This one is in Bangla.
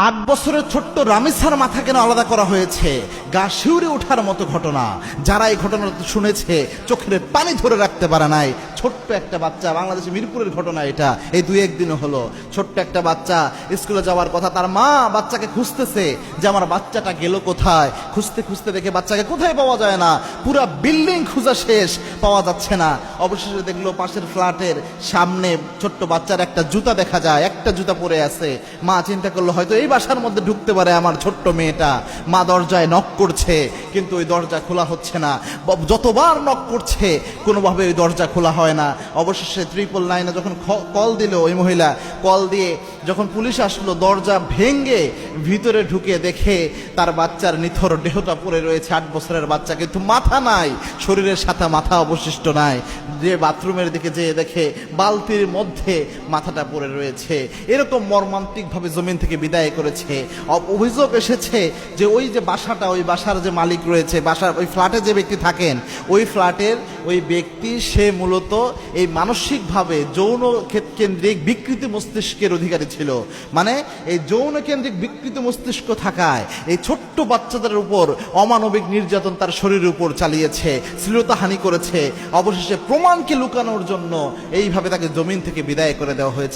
8 বছরের ছোট্ট রামিসার মাথা কেন আলাদা করা হয়েছে? গা শিউরে ওঠার মতো ঘটনা। যারা এই ঘটনাটা শুনেছে চোখের পানি ধরে রাখতে পারে নাই। ছোট্ট একটা বাচ্চা, বাংলাদেশে মিরপুরের ঘটনা এটা, এই 2-1 দিন হলো। ছোট্ট একটা বাচ্চা স্কুলে যাওয়ার কথা, তার মা বাচ্চাকে খুঁজতেছে যে আমার বাচ্চাটা গেল কোথায়। খুঁজতে খুঁজতে দেখে বাচ্চাকে কোথায় পাওয়া যায় না, পুরা বিল্ডিং খোঁজা শেষ, পাওয়া যাচ্ছে না। অবশেষে দেখলো পাশের ফ্ল্যাটের সামনে ছোট্ট বাচ্চার একটা জুতা দেখা যায়, একটা জুতা পরে আছে। মা চিন্তা করলো হয়তো এই বাসার মধ্যে ঢুকতে পারে আমার ছোট্ট মেয়েটা। মা দরজায় নক করছে, কিন্তু ওই দরজা খোলা হচ্ছে না। যতবার নক করছে কোনোভাবে ওই দরজা খোলা হয় না। অবশেষে 999 যখন কল দিল, ওই মহিলা কল দিয়ে যখন পুলিশ আসলো, দরজা ভেঙে ভিতরে ঢুকে দেখে তার বাচ্চার নিথর দেহটা পড়ে রয়েছে। 8 বছরের বাচ্চা, কিন্তু মাথা নাই, শরীরের সাথে মাথা অবশিষ্ট নাই। যে বাথরুমের দিকে যেয়ে দেখে বালতির মধ্যে মাথাটা পড়ে রয়েছে। এরকম মর্মান্তিকভাবে জমিন থেকে বিদায় করেছে। অভিযোগ এসেছে যে ওই যে বাসাটা, ওই বাসার যে মালিক রয়েছে, বাসার ওই ফ্ল্যাটে যে ব্যক্তি থাকেন, ওই ফ্ল্যাটের ওই ব্যক্তি সে মূলত এই মানসিকভাবে যৌন কেন্দ্রিক বিকৃত মস্তিষ্কের অধিকারী ছিল। মানে এই যৌন কেন্দ্রিক বিকৃত মস্তিষ্ক থাকায় এই ছোট্ট বাচ্চাদের উপর অমানবিক নির্যাতন তার শরীরের উপর চালিয়েছে, শ্লীলতাহানি করেছে। অবশেষে প্রমাণকে লুকানোর জন্য এইভাবে তাকে জমিন থেকে বিদায় করে দেওয়া হয়েছে।